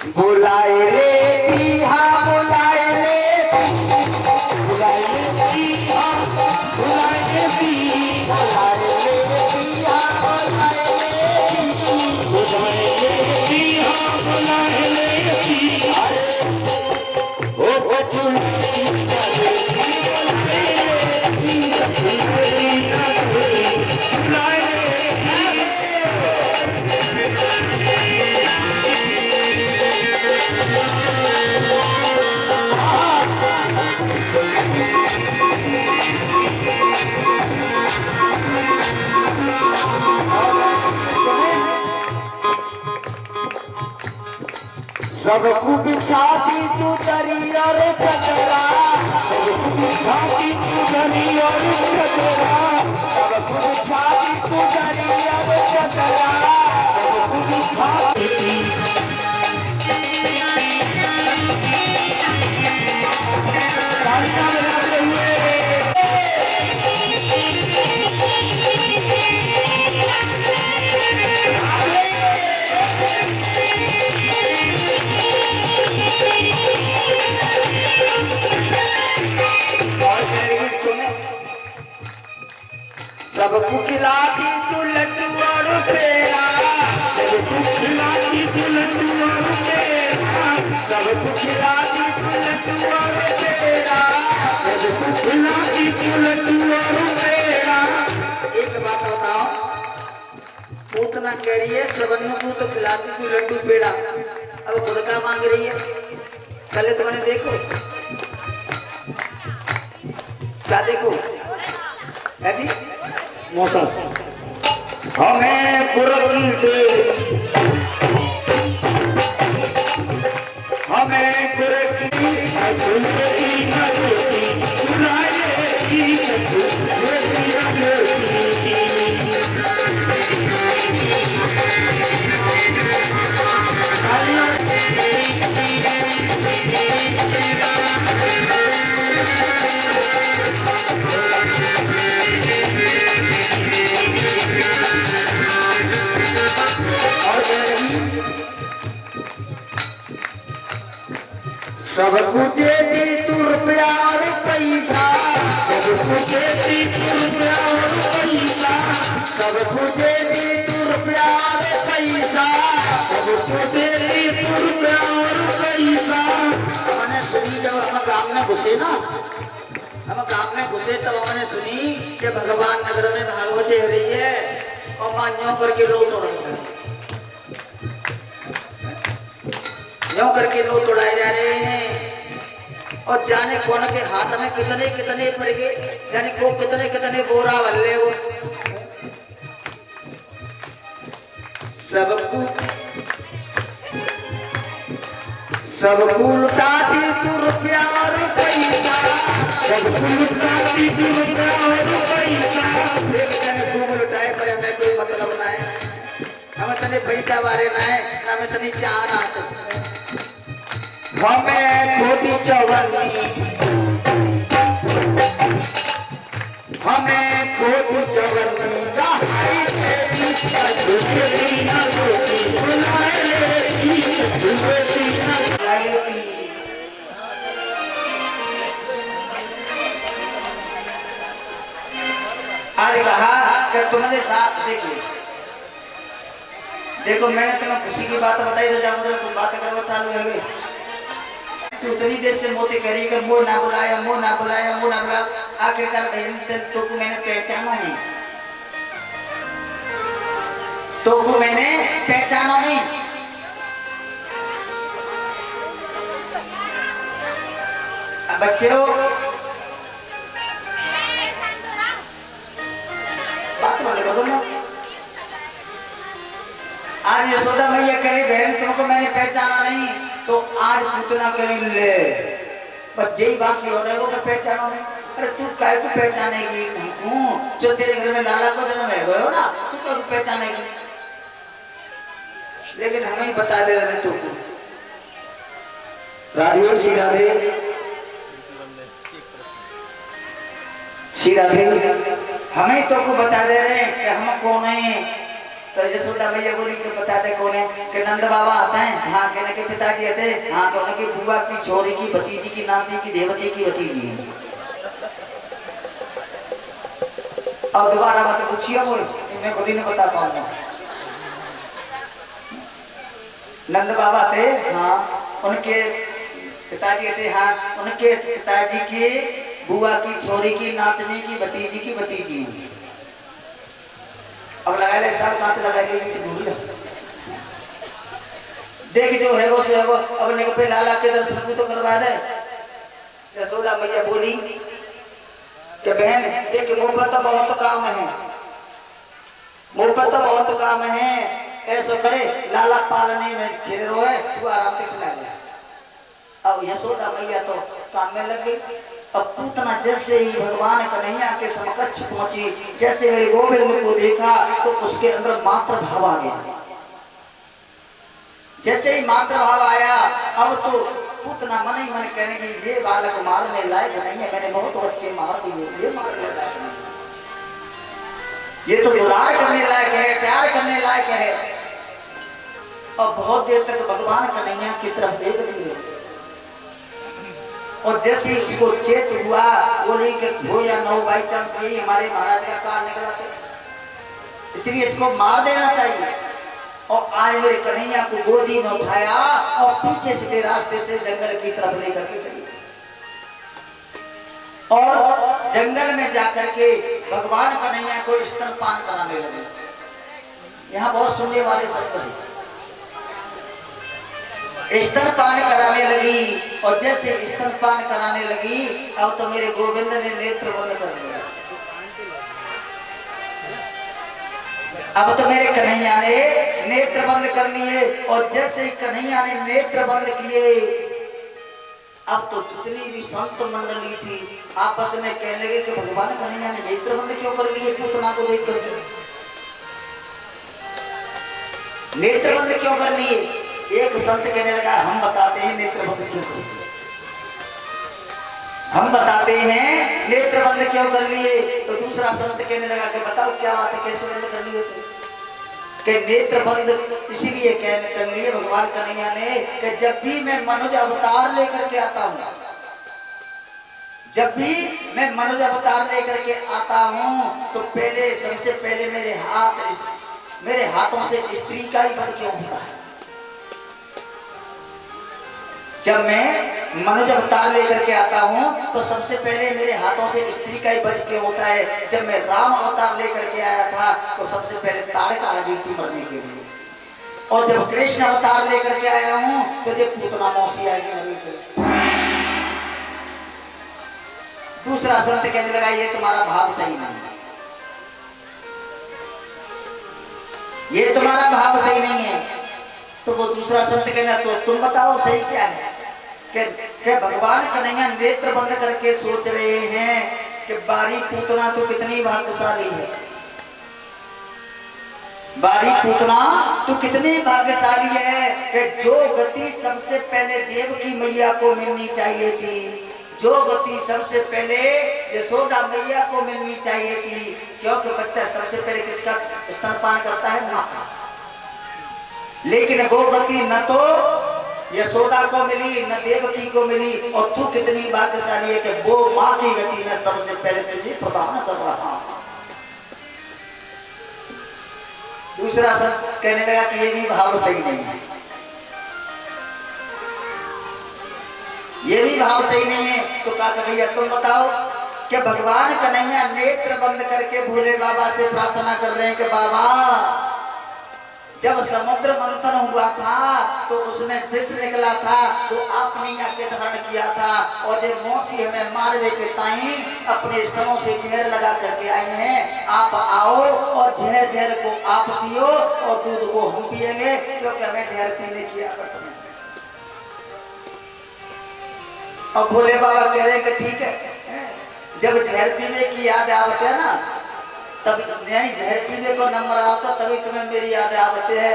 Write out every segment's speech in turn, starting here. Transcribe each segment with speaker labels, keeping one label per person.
Speaker 1: बुलाए लेती हाँ बुलाए लेती
Speaker 2: बुलाए लेती हाँ बुलाए लेती
Speaker 1: बुलाए लेती हाँ बुलाए लेती
Speaker 2: बुलाए लेती हाँ बुलाए लेती
Speaker 1: अरे ओ बचुलती करेगी बुलाए लेती
Speaker 2: बुलाए
Speaker 1: सबको बिछा दी तू दरी और चदरा
Speaker 2: सबको बिछाती तू दरी और चदरा
Speaker 1: सबको बिछा दी तू दरी और चदरा
Speaker 2: सबको बिछाती तालियां बजाते हुए
Speaker 1: और मेरी सुने सबको खिला दी तू लड्डू और पेड़ा
Speaker 2: सबको खिलाती तू लड्डू और पेड़ा
Speaker 1: सबको खिला दी तू लड्डू और पेड़ा
Speaker 2: सबको खिलाती तू लड्डू और पेड़ा
Speaker 1: एक बात बताओ पूतना कह रही है सबन्नू को तो खिलाती तू लड्डू पेड़ा अब खुद का मांग रही है कल तुमने देखो क्या देखो है जी
Speaker 2: मौसम
Speaker 1: हमें कुर्की दे हमें कुर्की
Speaker 2: झुलती न झुलती बुलाए लेती झुलती न झुलती
Speaker 1: और कह रही सबको दे दी तू रुपया और पैसा
Speaker 2: सबको देती तू रुपया और पैसा
Speaker 1: सबको दे दी तू रुपया और पैसा
Speaker 2: सबको देती तू रुपया और पैसा
Speaker 1: हमने सुनी जब हम गांव में घुसे ना हम गांव में घुसे तब हमने सुनी कि भगवान नगर में भागवती हो रही है और मान्यों करके लोग उड़ाए जा रहे यूं करके लोग उड़ाए जा रहे हैं और जाने कौन के हाथ में कितने कितने पड़ गए यानी को कितने कितने बोरा वल्ले वो सबको सबको लुटाती तू रुपया और पैसा
Speaker 2: सबको लुटाती तू रुपया और पैसा
Speaker 1: एक जने खूब लुटाए पर हमें कोई मतलब ना है हमें तने पैसा बारे ना है हमें तनी चाह ना हमें खोटी चवन्नी हमें खोटी चवन्नी का
Speaker 2: झुलती न झुलती बुलाए लेती झुलती न
Speaker 1: आज कहा कि तुमने साथ देखो देखो मैंने तुम्हें खुशी की बात बताई तो जाओ मतलब तुम बातें करो चालू है तू उतनी देर से मोती करी कि मुंह ना बुलाया मुंह ना बुलाया मुंह ना बुलाया आखिरकार बहन तो को मैंने पहचाना नहीं तो को मैंने पहचाना नहीं अब बच्चे हो बात वाले बोलो ना आज यशोदा मैया कह रही बहन तुमको मैंने पहचाना नहीं तो आज पूतना करी ले पर यही बात हो रहा है वो पहचानो नहीं अरे तू काय को पहचानेगी जो तेरे घर में लाला को जन्म है गयो ना तू तो पहचानेगी लेकिन हमें ही बता दे रहे तू राधे श्री राधे श्री राधे हमें तो को बता दे रहे हैं कि हम कौन है तो यशोदा मैया बोली कि बता दे कौन है? कि नंद बाबा आते हैं। हाँ। कहने के पिताजी आते? हाँ। तो उनकी बुआ की छोरी की भतीजी की नाती की देवती की भतीजी है। अब दोबारा मत पूछिए, मैं खुद ही नहीं बता पाऊंगा। नंद बाबा थे? हाँ। उनके पिताजी थे? हाँ। उनके पिताजी की बुआ की छोरी की नातनी की भतीजी की भतीजी। अब लगा ले साल काट लगा ले तो भूल जा। देख जो है वो सो है वो। अब ने पे लाला के दर्शन भी तो करवा दे। यशोदा मैया बोली कि बहन देख मुंह पर तो बहुत काम है, मुंह पर तो बहुत काम है, ऐसो करे लाला पालने में फिर रोए, तू आराम से खिला ले। अब यशोदा मैया तो काम में लग गई। अब पूतना जैसे ही भगवान कन्हैया के समकक्ष पहुंची, जैसे मेरे गोविंद को देखा तो उसके अंदर मात्र भाव आ गया। जैसे ही मात्र भाव आया, अब तो पूतना मन ही मन कहने की ये बालक मारने लायक नहीं है, मैंने बहुत बच्चे मार दिए, ये मारने लायक नहीं, ये तो दुलार करने लायक है, प्यार करने लायक है। और बहुत देर तक भगवान कन्हैया की तरफ देख रही है। और जैसे ही उसको चेत हुआ, बोली कि हो या न हो, बाई चांस यही हमारे महाराज का कान निकला था, इसलिए इसको मार देना चाहिए। और आज मेरे कन्हैया को गोदी में उठाया और पीछे से रास्ते से जंगल की तरफ लेकर के चली। और जंगल में जाकर के भगवान कन्हैया को स्तनपान कराने लगे। यहाँ बहुत सुनने वाले शब्द हैं। स्तनपान कराने लगी, और जैसे स्तनपान कराने लगी, अब तो मेरे गोविंद ने नेत्र बंद कर दिया। अब तो मेरे कन्हैया ने नेत्र बंद कर लिए। और जैसे ही कन्हैया ने नेत्र बंद किए, अब तो जितनी भी संत मंडली थी आपस में कहने लगे कि भगवान कन्हैया ने नेत्र बंद क्यों कर लिए, पूतना को देख कर नेत्र बंद क्यों कर लिए? एक संत कहने लगा हम बताते हैं नेत्र बंद क्यों कर लिए, हम बताते हैं नेत्र बंद क्यों कर लिए। तो दूसरा संत कहने लगा कि बताओ क्या बात है, कैसे बंद कर लिए थे? कि नेत्र बंद इसीलिए कहने कर लिए भगवान कन्हैया ने कि जब भी मैं मनुष्य अवतार लेकर के आता हूँ, जब भी मैं मनुष्य अवतार लेकर के आता हूँ, तो पहले सबसे पहले मेरे हाथों से स्त्री का ही वध क्यों होता है? जब मैं मनुष्य अवतार लेकर के आता हूँ तो सबसे पहले मेरे हाथों से स्त्री का ही वध क्यों होता है? जब मैं राम अवतार लेकर के आया था तो सबसे पहले ताड़का आ गई थी मरने के लिए, और जब कृष्ण अवतार लेकर के आया हूँ तो जब पूतना मौसी आएगी मरने के लिए। दूसरा संत कहने लगा ये तुम्हारा भाव सही नहीं, ये तुम्हारा भाव सही नहीं है। तो वो दूसरा संत कहना तो तुम बताओ सही क्या है? कि भगवान कन्हैया नेत्र बंद करके सोच रहे हैं कि बारी पूतना तो कितनी भाग्यशाली है, बारी पूतना तो कितनी भाग्यशाली है कि जो गति सबसे पहले देवकी मैया को मिलनी चाहिए थी, जो गति सबसे पहले यशोदा मैया को मिलनी चाहिए थी, क्योंकि बच्चा सबसे पहले किसका स्तनपान करता है? माँ का। लेकिन वो गति न तो यशोदा को मिली न देवकी को मिली, और तू कितनी भाग्यशाली है कि वो माँ की गति में सबसे पहले तुझे प्रदान कर रहा हूं। दूसरा संत कहने लगा कि ये भी भाव सही नहीं है, ये भी भाव सही नहीं है। तो कहा भैया तुम बताओ कि भगवान कन्हैया नेत्र बंद करके भोले बाबा से प्रार्थना कर रहे हैं कि बाबा जब समुद्र मंथन हुआ था तो उसमें विष निकला था, तो आपने आके धारण किया था, और जब मौसी हमें मारवे के ताई अपने स्तनों से जहर लगा करके आई हैं, आप आओ और जहर को आप पियो और दूध को हम पिएंगे, क्योंकि हमें जहर पीने की आदत नहीं। और भोले बाबा कह रहे हैं कि ठीक है, जब जहर पीने की याद आवत है ना, तब यानी जहर पीने को नंबर आता तभी तुम्हें मेरी याद आवते है।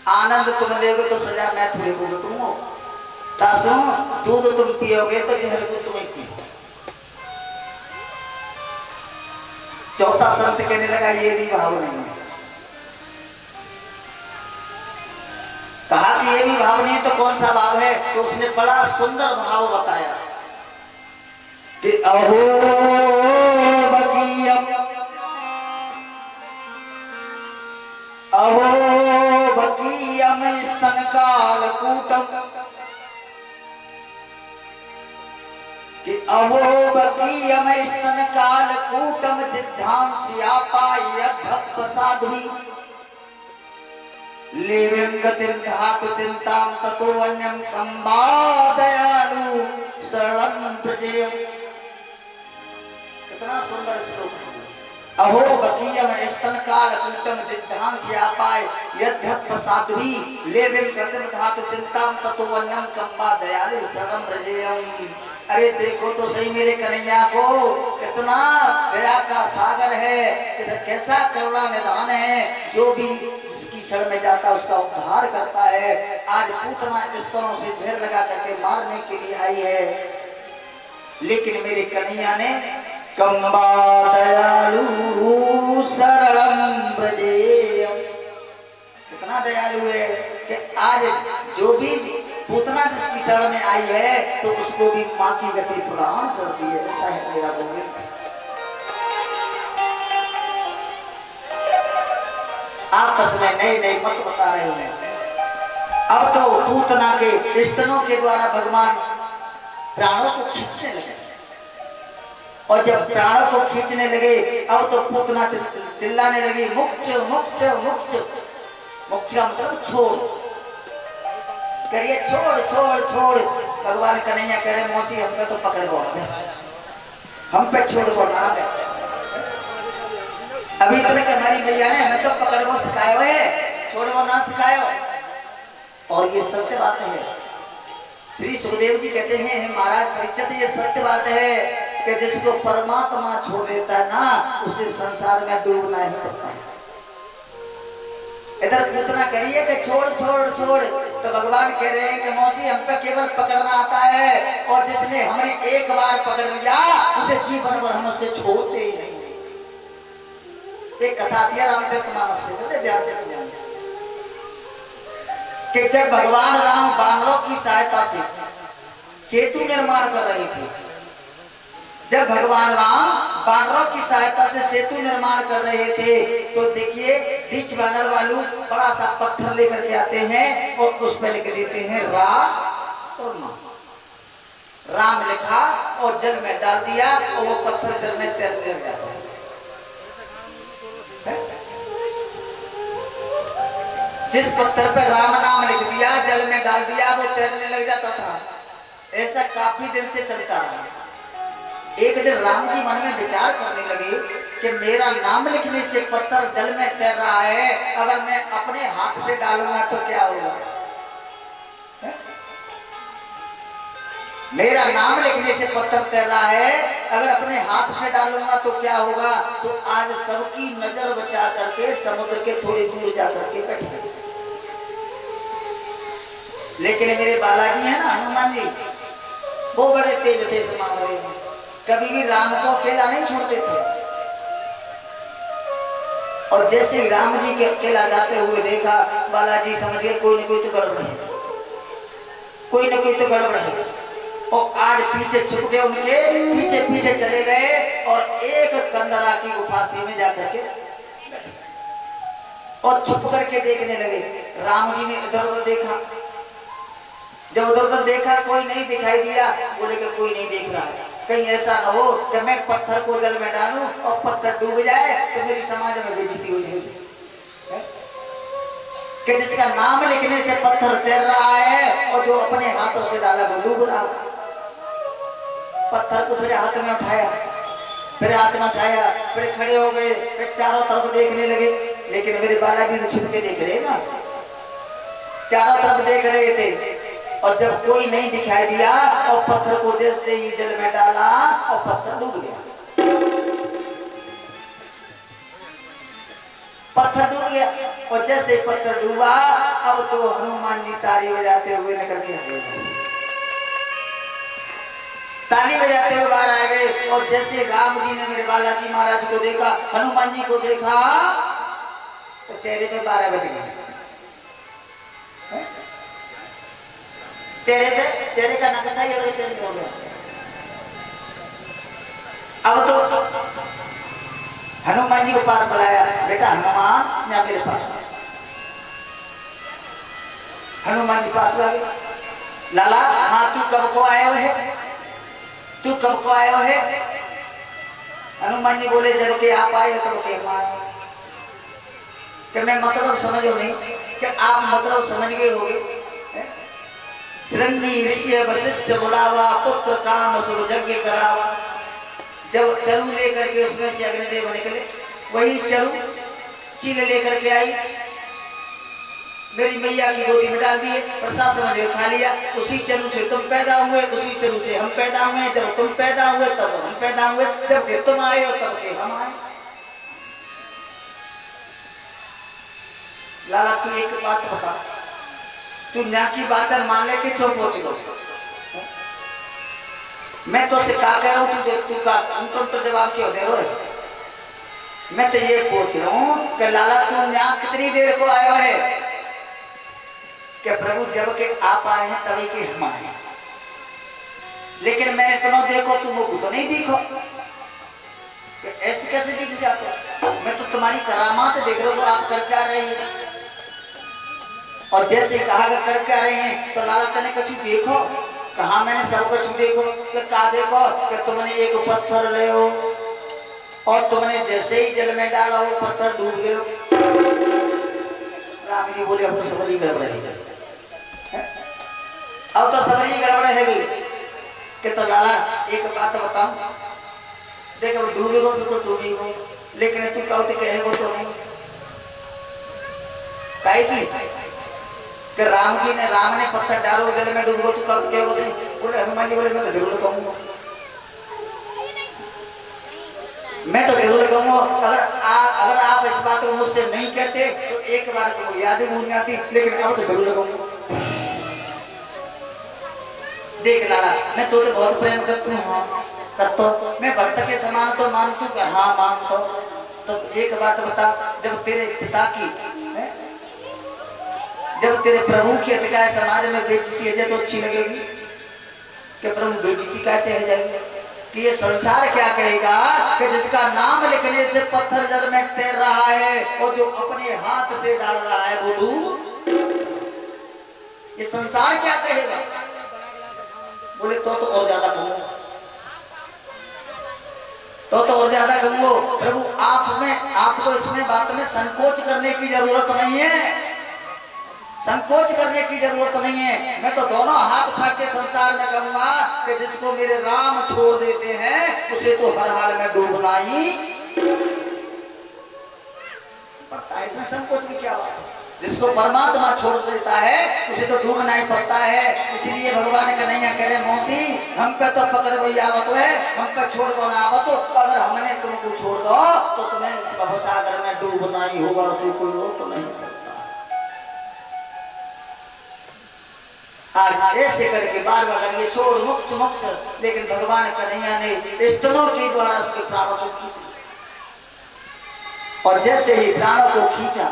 Speaker 1: आनंद तुम देगे तो सजा मैं थोड़ी भुगतूंगा, तासु दूध तुम पियोगे तो जहर को तुम्हें पियो। चौथा होता संत कहने लगा ये भी भाव नहीं है। कहा कि ये भी भाव नहीं तो कौन सा भाव है? तो उसने बड़ा सुंदर भाव बताया कि अहो बकीयम, अहो बकीयम स्तन काल कूटम, कि अहो बकीयम स्तन काल कूटम जिद्धांस्यापायद्धप्प साध्वी लेवें गतिं धातु चिंतां ततो अन्यं कंबा दयालु शरणं प्रजेयम्। कितना सुंदर श्लोक है। अहो बकीयम स्तन काल कूटम जिद्धांस्यापाय यद्धप्प साध्वी लेवें गतिं धातु चिंतां ततो अन्यं कंबा दयालु शरणं प्रजेयम्। अरे देखो तो सही मेरे कन्हैया को, कितना दया का सागर है, कैसा करुणा निधान है, जो भी जिसकी शरण में जाता उसका उद्धार करता है। आज पूतना इस तरह से झेर लगा करके मारने के लिए आई है, लेकिन मेरे कन्हैया ने कंबा दयालु सरलम ब्रजेयम, कितना दयालु है कि आज जो भी पूतना जिसकी शरण में आई है तो उसको भी माँ की गति प्रदान करती है। ऐसा है मेरा गोविंद। आपस में नए नए मत बता रहे हैं। अब तो पूतना के स्तनों के द्वारा भगवान प्राणों को खींचने लगे, और जब प्राणों को खींचने लगे अब तो पूतना चिल्लाने लगी मुक्च मुक्च मुक्च। मुक्च का मतलब छोड़, करिए छोड़ छोड़ छोड़। भगवान कन्हैया कह रहे मौसी हम पे तो पकड़ को, हम पे छोड़ को ना है। अभी तक हमारी मैया ने हमें तो पकड़ को सिखाया है, छोड़ को ना सिखाया। और ये सत्य बात है। श्री सुखदेव जी कहते हैं महाराज परीक्षित ये सत्य बात है कि जिसको परमात्मा छोड़ देता है ना उसे संसार में डूबना ही पड़ता है। इधर पूतना करिए कि छोड़ छोड़ छोड़, तो भगवान कह रहे हैं कि मौसी हम पे केवल पकड़ना आता है, और जिसने हमें एक बार पकड़ लिया उसे जीवन भर हम उससे छोड़ते ही नहीं। एक कथा थी रामचरितमानस से, बड़े ध्यान से सुनिए कि जब भगवान राम बानरों की सहायता से सेतु निर्माण कर रहे थे, जब भगवान राम बानरों की सहायता से सेतु निर्माण कर रहे थे, तो देखिए बीच बानर वालू बड़ा सा पत्थर लेकर के आते हैं और उस पर लिख देते हैं राम और मां। राम लिखा और जल में डाल दिया और वो पत्थर जल में तैरने लग जाता है। जिस पत्थर पर राम नाम लिख दिया जल में डाल दिया वो तैरने लग जाता था। ऐसा काफी दिन से चलता रहा। एक दिन राम जी मन में विचार करने लगे कि मेरा नाम लिखने से पत्थर जल में तैर रहा है, अगर मैं अपने हाथ से डालूंगा तो क्या होगा? मेरा नाम लिखने से पत्थर तैर रहा है, अगर अपने हाथ से डालूंगा तो क्या होगा? तो आज सबकी नजर बचा करके समुद्र के थोड़ी दूर जा करके बैठे। लेकिन मेरे बालाजी है ना हनुमान जी, वो बड़े तेज थे इस मामले में, कभी भी राम को अकेला नहीं छोड़ते थे। और जैसे ही राम जी के अकेला जाते हुए देखा, बालाजी समझ गए कोई न कोई तो गड़बड़ है, कोई न कोई तो गड़बड़ है। और आज पीछे छुप गए, उनके पीछे पीछे चले गए और एक कंदरा की गुफा में जाकर के और छुप करके देखने लगे। राम जी ने इधर उधर देखा, जब उधर उधर देखा कोई नहीं दिखाई दिया, बोले कि कोई नहीं देख रहा है, कहीं ऐसा न हो कि मैं पत्थर को जल में डालूं और पत्थर डूब जाए तो मेरी समाज में बेइज्जती हो जाएगी। कि जिसका नाम लिखने से पत्थर तैर रहा है और जो अपने हाथों से डाला वो डूब रहा। पत्थर को फिर हाथ में उठाया, फिर हाथ में उठाया, फिर खड़े हो गए, फिर चारों तरफ देखने लगे। लेकिन मेरे बालाजी तो छुप के देख रहे ना, चारों तरफ देख रहे थे। और जब कोई नहीं दिखाई दिया और पत्थर को जैसे ही जल में डाला और पत्थर डूब गया, पत्थर डूब गया। और जैसे पत्थर डूबा, अब तो हनुमान जी तारी बजाते हुए निकल के आए। ताली बजाते हुए बाहर आ गए और जैसे राम जी ने मेरे बालाजी महाराज को देखा, हनुमान जी को देखा, तो चेहरे पे 12 बज गए। चेहरे का नक्शा ही अलग चेंज हो गया। अब तो हनुमान जी को पास बुलाया, बेटा हनुमान या मेरे पास। हनुमान जी पास आ गए, लाला हाँ तू कब को आया है, तू कब को आया है? हनुमान जी बोले जब के आप आए तब के हम आए। कि मैं मतलब समझो नहीं कि आप मतलब समझ गए होगे। श्रृंगी ऋषि वशिष्ठ बुलावा, पुत्र काम सुर यज्ञ करावा। जब चरु लेकर के उसमें से अग्निदेव निकले, वही चरु चील लेकर के आई, मेरी मैया की गोदी में डाल दिए, प्रसाद समझ खा लिया। उसी चरु से तुम पैदा हुए, उसी चरु से हम पैदा हुए। जब तुम पैदा हुए तब हम पैदा हुए, जब के तुम आए हो तब के हम आए। लाला तू एक बात बता, तू न्या की बात मान ले कि चुप हो चुको। मैं तो से कहा कह रहा हूँ, तू का तो जवाब क्यों दे रहे? मैं तो ये पूछ रहा हूँ कि लाला तू न्या कितनी देर को आया है? कि प्रभु जब के आप आए हैं तभी के हम आए। लेकिन मैं इतना देखो तुम तो नहीं देखो, ऐसे कैसे दिख जाते? मैं तो तुम्हारी करामात देख रहा हूँ, आप कर क्या रहे हैं? और जैसे कहा कर क्या रहे हैं तो लाला तने कुछ देखो, कहा मैंने सब कुछ देखो। कहा देखो कि तुमने एक पत्थर ले हो और तुमने जैसे ही जल में डाला वो पत्थर डूब गए। राम जी बोले अब तो सबरी गड़बड़ है, अब तो सबरी गड़बड़ है गई। कि तो लाला एक बात बताऊं, देख अब डूबे हो तो डूबी हो, लेकिन तू कहे हो तो नहीं कहे कि राम ने पत्थर डालो जल में डूबो, तू कब कहे हो? बोले हनुमान जी बोले मैं तो जरूर कहूंगा, मैं तो जरूर कहूंगा। अगर आप इस बात को मुझसे नहीं कहते तो एक बार को याद ही भूल जाती, लेकिन अब तो जरूर कहूंगा। देख लाला मैं तो बहुत प्रेम करती हूँ, हाँ तो मैं भक्त के समान तो मानतू कि हाँ मानता। तो एक बात बता, जब तेरे पिता की जब तेरे प्रभु की अधिकार समाज में बेइज्जती है तो अच्छी लगेगी? कि प्रभु बेइज्जती कहते हैं जाएगी कि ये संसार क्या कहेगा कि जिसका नाम लिखने से पत्थर जल में तैर रहा है और जो अपने हाथ से डाल रहा है वो डूब, ये संसार क्या कहेगा? बोले तो और ज्यादा कहूंगा, तो और ज्यादा कहूंगा। प्रभु आपको इसमें बात में संकोच करने की जरूरत नहीं है, संकोच करने की जरूरत नहीं है। मैं तो दोनों हाथ उठा के संसार में कहूंगा कि जिसको मेरे राम छोड़ देते हैं उसे तो हर हाल में डूबना ही पड़ता है। इसमें संकोच की क्या बात है? जिसको परमात्मा छोड़ देता है उसे तो डूबना ही पड़ता है। इसलिए भगवान कन्हैया कह रहे मौसी हम पे तो पकड़ गई आवत है, हम पे छोड़ दो ना आवत, अगर हमने तुमको छोड़ दो तो तुम्हें इस भवसागर में डूबना ही होगा, उसे कोई रोक तो नहीं सकता। आज ऐसे करके बार बार ये छोड़ मुक्त मुक्त, लेकिन भगवान कन्हैया ने स्तनों के द्वारा उसके प्राणों को खींचा, और जैसे ही प्राणों को खींचा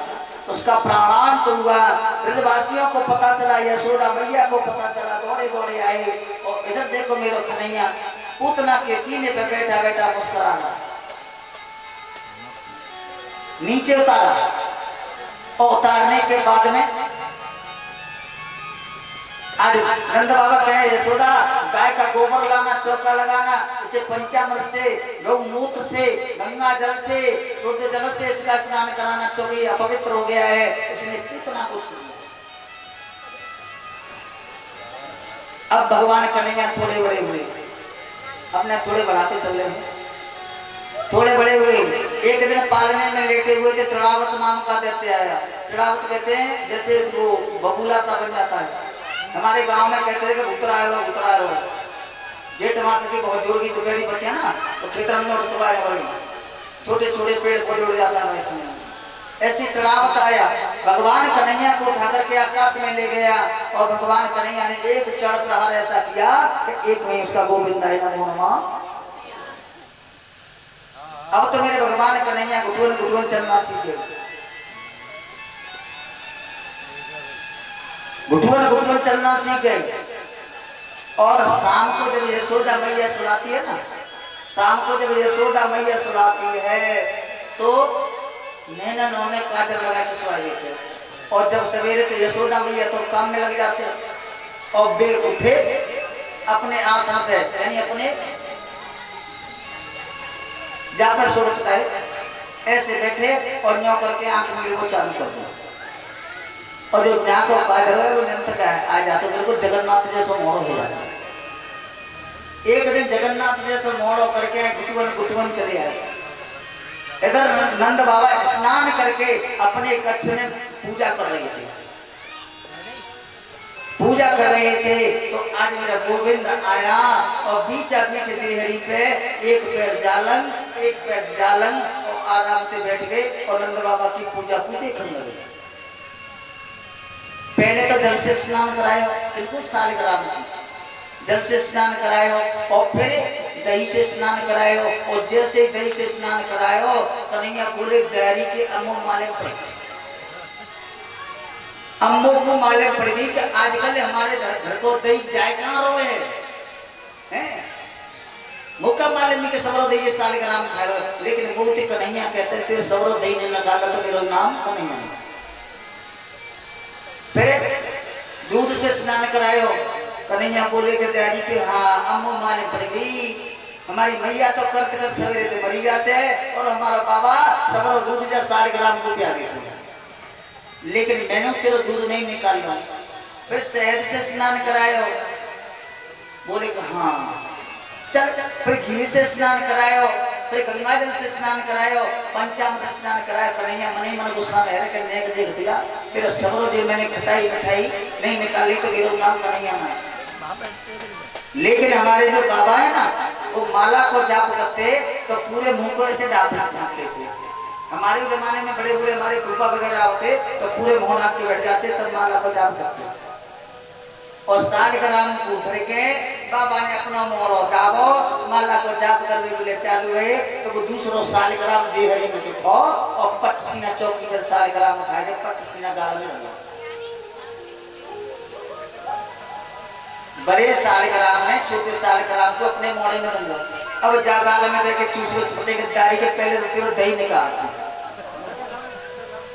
Speaker 1: उसका प्राणांत हुआ। ब्रजवासियों को पता चला, यशोदा मैया को पता चला, दौड़े दौड़े आए और इधर देखो मेरा कन्हैया पूतना के सीने पे बैठा बैठा मुस्कुरा रहा। नीचे उतारा और उतारने के बाद में आज नंद बाबा कहे यशोदा गाय का गोबर लाना, चौका लगाना, इसे पंचामृत से, गौमूत्र से, गंगा जल से, शुद्ध जल से इसका स्नान कराना, चौकी अपवित्र हो गया है, इसने कितना कुछ किया। अब भगवान कन्हैया थोड़े बड़े हुए, अपने थोड़े बढ़ाते चल रहे हैं, थोड़े बड़े हुए। एक दिन पालने में लेटे हुए थे, तृणावत नाम का दैत्य आया। तृणावत कहते हैं जैसे वो बबूला सा बन जाता है, हमारे गांव में कहते हैं कि उतरा रो जेठ मास की बहुत जोर की दोपहरी बत्तियां ना, तो खेतर में उतरा छोटे छोटे पेड़ पौधे उड़ जाता है इसमें। ऐसी तड़ावत आया, भगवान कन्हैया को उठा करके आकाश में ले गया और भगवान कन्हैया ने एक चढ़ प्रहार ऐसा किया कि एक में उसका गोविंदाय नमो नमः। अब तो मेरे भगवान कन्हैया घुटुवन घुटुवन चलना सीखे, घुटुवन घुटुवन चलना सीख गए। और शाम को जब यशोदा मैया सुलाती है ना, शाम को जब यशोदा मैया सुलाती है तो नैना नौने काजल लगा के सुला देते। और जब सवेरे तो यशोदा मैया तो काम में लग जाते और बे उठे अपने आसन पे, यानी अपने जहाँ पर सोचता है ऐसे बैठे और न्यों करके आंख में वो चालू कर दो। और जो ज्ञान को काजल है वो निरंतर का है, आ जाते बिल्कुल जगन्नाथ जैसा मोड़ हो जाता है। एक दिन जगन्नाथ जैसा मोड़ होकर के घुटुवन घुटुवन चले आए। इधर नंद बाबा स्नान करके अपने कक्ष में पूजा कर रहे थे, पूजा कर रहे थे। तो आज मेरा गोविंद आया और बीचा बीच देहरी पे एक पैर जालंग एक पैर जालंग और आराम से बैठ गए और नंद बाबा की पूजा को देखने लगे। पहले तो जल से स्नान करायो, बिल्कुल सालिग्राम जल से स्नान करायो और फिर दही से स्नान करायो। और जैसे दही से स्नान करायो कन्हैया बोले दहरी के अम्मो माले पड़ गई, अम्मो को माले पड़ गई कि आजकल हमारे घर को दही जाए कहाँ रोए हैं, मुक्का माले के सबरो दही सालिग्राम खा रहे। लेकिन मूर्ति कन्हैया कहते हैं तेरे सबरो दही ने निकाला तो मेरा नाम कन्हैया। फिर दूध से स्नान करायो, कन्हैया बोले के तैयारी के हाँ अम्मो माने पड़ गई, हमारी मैया तो करते करते सवेरे से मरी जाते हैं और हमारा बाबा सबरो दूध जा सालिग्राम को पिया देते हैं, लेकिन मैंने तेरा दूध नहीं निकालना। फिर शहद से स्नान करायो, बोले कि हाँ चल। फिर घी से स्नान करायो, फिर गंगा जल से स्नान करायो, पंचामृत स्नान करायो। कन्हैया मन ही मन गुस्सा में के नेक देख दिया तेरा सबरो जो मैंने खटाई मिठाई नहीं निकाली तो मेरा नाम कन्हैया ना। लेकिन हमारे जो बाबा है ना वो माला को जाप करते तो पूरे मुंह को ऐसे ढांप लेते। हमारे जमाने में बड़े बड़े हमारे फूफा वगैरह होते तो पूरे मुंह ढांप के बैठ जाते, तब माला को जाप करते। और 60 ग्राम को भर के बाबा ने अपना मोड़ो दावो माला को जाप करने के लिए चालू है तो वो दूसरो 60 ग्राम देहरी में देखो और पट सीना चौकी पर 60 ग्राम उठा के पट सीना गाल में लगा। बड़े 60 ग्राम में छोटे 60 ग्राम को अपने मोड़े में डाल दो। अब जागाल में देखे चूसो छोटे के दारी के पहले तो फिर दही निकाल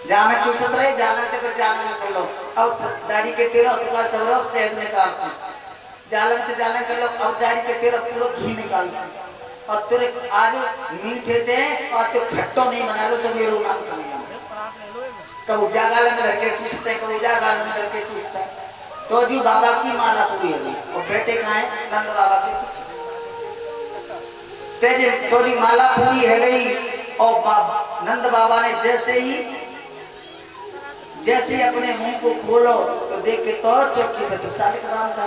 Speaker 1: जहाँ में चूसत रहे जाना तो फिर जाना में कर लो। अब दारी के तेरह तुका सबरो शहद निकालते जालन से जालन कर लो। अब दारी के तेरह पूरा घी निकालते और तेरे आज मीठे थे और तो खट्टो नहीं बना दो तो मेरे नाम करेगा। कब जागाल में धर के चूसते हैं, कब जागाल में धर के चूसते हैं। तो जी बाबा की माला पूरी हो गई और बेटे कहाँ हैं? नंद बाबा के पीछे। तो जी माला पूरी है गई और नंद बाबा ने जैसे ही अपने मुंह को खोलो तो देख के तो चौकी पे तो सालिग्राम का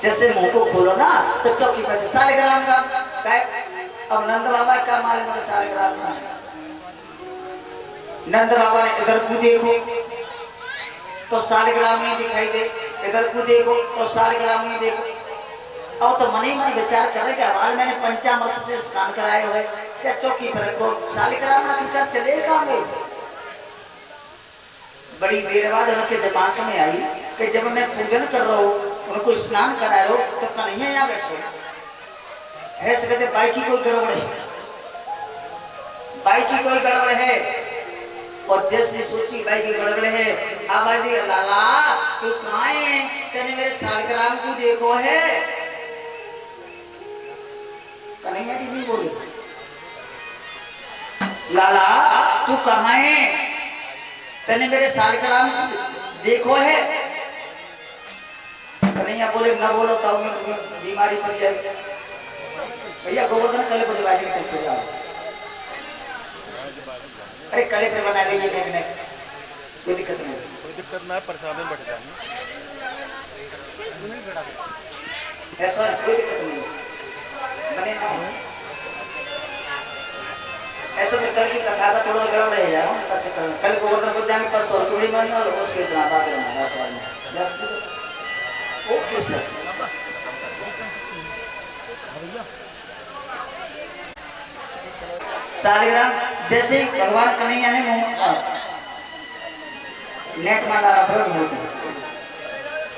Speaker 1: जैसे मुंह को खोलो ना तो चौकी पे तो सालिग्राम का। अब नंद बाबा का मालूम है सालिग्राम का। नंद बाबा ने इधर को देखो तो सालिग्राम नहीं दिखाई दे, इधर को देखो तो सालिग्राम नहीं देखो। अब तो मन ही मन विचार करे कि हमारे मैंने पंचामृत से स्नान कराए हुए क्या चौकी पर रखो सालिग्राम आखिरकार चले कहाँ गए। बड़ी देर बाद उनके दिमाग में आई कि जब मैं पूजन कर रहा हूँ उनको स्नान करा रहा हूँ तो कन्हैया यहाँ बैठो ऐसे कहते बाई की कोई गड़बड़ है, बाई की कोई गड़बड़ है। और जैसे सोची भाई की गड़बड़ है आवाज लाला तू कहाँ है, तेने मेरे सालिग्राम को देखो है। कन्हैया जी नहीं बोले लाला तू कहाँ है, तेने मेरे सालिग्राम को देखो है। कन्हैया बोले न बोलो तो बीमारी पड़ जाएगी। भैया गोवर्धन कल बजबाजी चलते जाओ। अरे कड़े पे बना लीजिए देखने कोई दिक्कत नहीं,
Speaker 3: कोई दिक्कत ना है, प्रसाद में बैठ जाएंगे
Speaker 1: ऐसा कोई दिक्कत नहीं बने ना। ऐसे में कल की कथा का थोड़ा गड़बड़ रह जाएगा ना अच्छा कल गोवर्धन को जाने पर स्वर्ग बड़ी मारने वाला उसके इतना बात है ओके सर सालिग्राम जैसे भगवान कन्हैया ने नेट मार डाला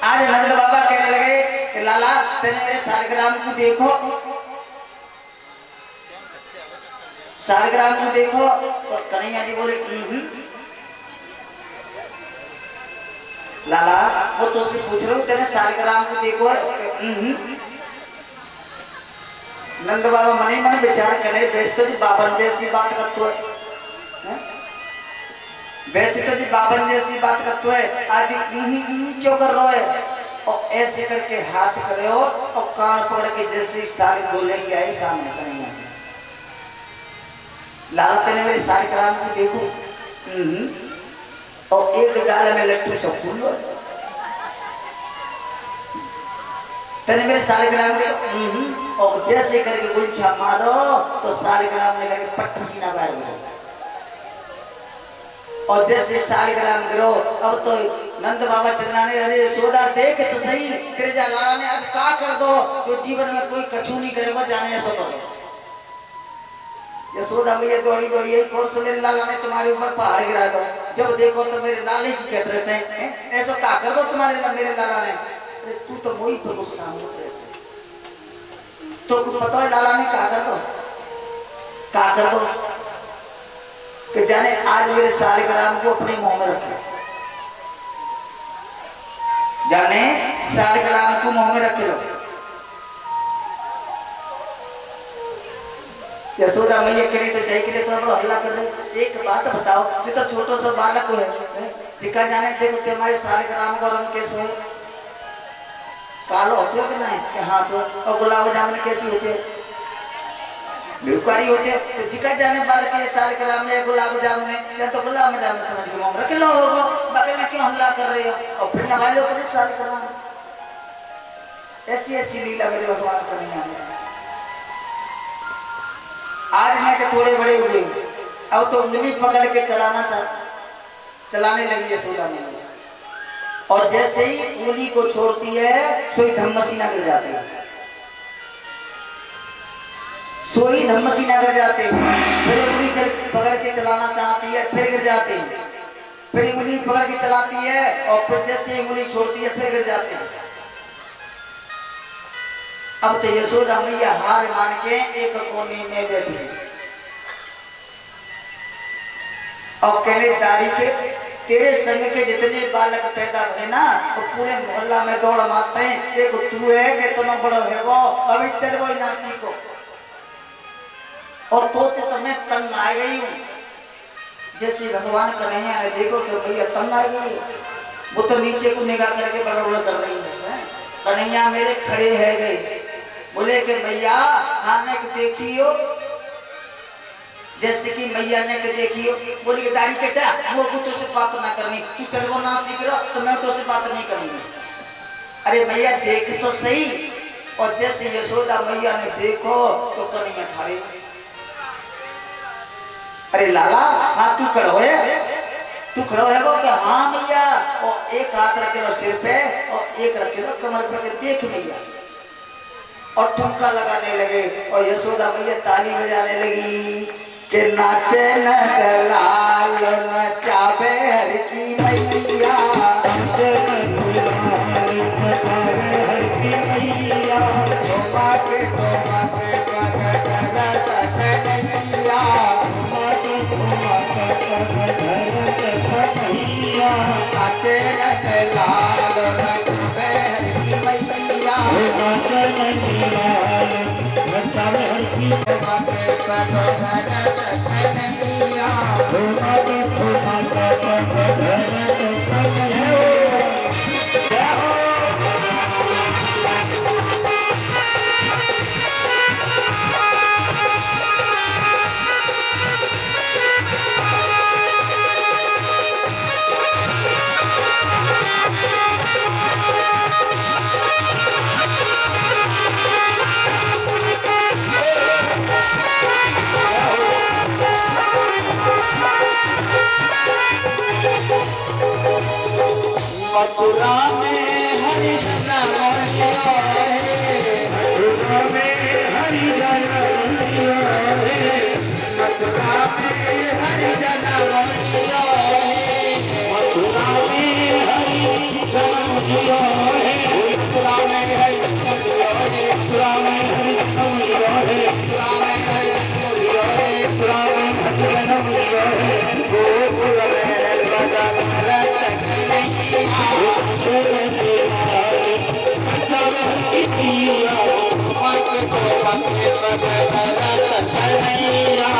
Speaker 1: आज नंद बाबा कहने लगे कि लाला तेरे मेरे सालिग्राम को देखो सालिग्राम को देखो तो कन्हैया जी बोले लाला वो तो उससे पूछ रहा हूँ तेरे सालिग्राम को देखो नंद बाबा मने मने विचार करे वैसे जी बाबन जैसी बात करते है वैसे तो जी बाबन जैसी बात करते है आज क्यों कर रहे है और ऐसे करके हाथ करे हो और कान पकड़ के जैसे सारी बोलेंगे आई सामने करेंगे लाला तेने मेरे सालिग्राम को देखो और एक गाल में लट्टू सब फूल लो तेने मेरे सालिग्राम को और जैसे करके गुलछा मारो तो सालिग्राम ने करके पट्ट सीना बाहर हो और जैसे सालिग्राम गिरो अब तो नंद बाबा चिल्लाने अरे यशोदा देख तो सही तेरे जा लाला ने अब क्या कर दो तो जीवन में कोई कछु नहीं करेगा जाने ऐसा करो यशोदा मैया दौड़ी दौड़ी यही कौन सा मेरे लाला ने तुम्हारे ऊपर पहाड़ गिरा दो जब देखो तो मेरे लाले की कहते रहते हैं ऐसा क्या कर दो तुम्हारे मेरे लाला ने तू तो मोही पर गुस्सा होते तो पता है लाला ने क्या कर दो कि जाने आज मेरे सालिग्राम को अपने मुंह में रखे जाने सालिग्राम को मुंह में रख लो यशोदा मैया करी तो जय के लिए तो हल्ला कर रहे एक बात बताओ जो तो छोटो सा बालक है जिका जाने देखो तुम्हारे सालिग्राम का रंग कैसे है कालो होते हो कि नहीं कि हाँ तो और गुलाब जामुन कैसी होती है भिकारी होते हैं तो जिका जाने बालक ये सालिग्राम में गुलाब जामुन है या तो गुलाब जामुन समझ के मुंह रख लो होगा बगल में क्यों हल्ला कर रहे हो और फिर नवा लो पूरे सालिग्राम ऐसी ऐसी लीला मेरे भगवान कन्हैया ने आज मैं के थोड़े बड़े हुए अब तो उंगली पकड़ के चलाने लगी यशोदा ने और जैसे ही उंगली को छोड़ती है सोई धम्मसीना गिर जाती है सोई धम्मसीना गिर जाते हैं फिर उंगली पकड़ के चलाना चाहती है फिर गिर जाते हैं फिर उंगली पकड़ के चलाती है और फिर जैसे उंगली छोड़ती है फिर गिर जाते हैं अब तो यशोदा मैया हार मान के एक कोने में बैठी और कहने दारी के तेरे संग के जितने बालक पैदा हुए ना तो पूरे मोहल्ला में दौड़ मारते हैं एक तू है कि तुम बड़ो है वो अभी चल वो ना सीखो और तो मैं तंग आ गई हूँ जैसे भगवान कन्हैया ने देखो कि भैया तंग आ गई वो तो नीचे को निगाह करके बड़बड़ कर रही है कन्हैया मेरे खड़े है गए बोले कि भैया आने को देखियो जैसे कि मैया ने के देखियो बोली कि दाढ़ी के चा वो तो से बात ना करनी तू चल वो ना सीख रहा तो मैं तो से बात नहीं करूंगी अरे भैया देख तो सही और जैसे यशोदा मैया ने देखो तो कन्हैया खड़े अरे लाला हाँ तू खड़ो है वो कि हाँ भैया और एक हाथ रख लो सिर पे और एक रख लो कमर पे के देख भैया और ठुमका लगाने लगे और यशोदा मैया ताली बजाने लगी कि नाचे नंदलाल नचावे हर की मैया टोपा के कन्हैया नाचे नंदलाल नचावे हर की मैया मथुरा में हरि जनमैया है,
Speaker 2: मथुरा में हरि जनमैया है,
Speaker 1: मथुरा में हरि जनमैया है,
Speaker 2: मथुरा में हरि जनमैया है,
Speaker 1: मथुरा में हरि जनमैया है,
Speaker 2: मथुरा में हरि जनमैया है,
Speaker 1: मथुरा में हरि जनमैया है,
Speaker 2: मथुरा में हरि जनमैया है,
Speaker 1: गोकुल में बदन रतन नैया, मत को पके बदन रतन नैया,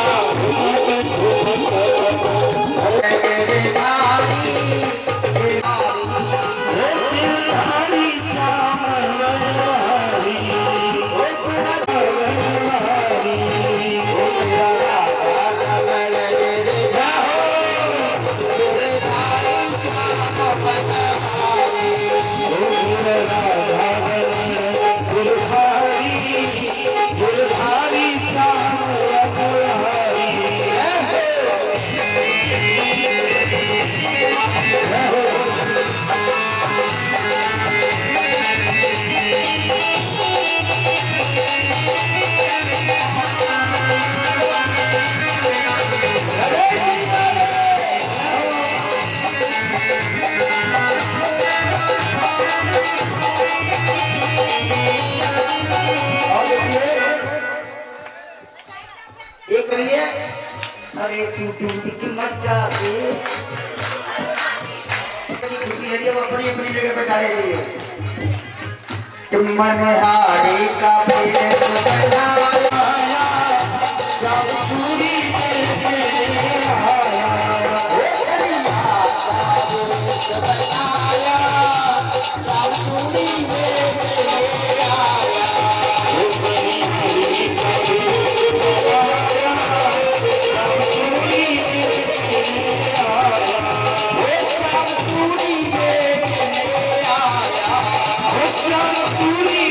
Speaker 1: तेरे धारी एक करिए। अरे तू टूटी की मत जाके खुशी है वो अपनी अपनी जगह पे खड़े रहिए। तुम मनहारे का भेष बनाया,
Speaker 2: सब चूड़ी
Speaker 1: छलिया का भेष बनाया, सब चूड़ी में ले आया, वो सब चूड़ी में ले आया,
Speaker 2: चूड़ी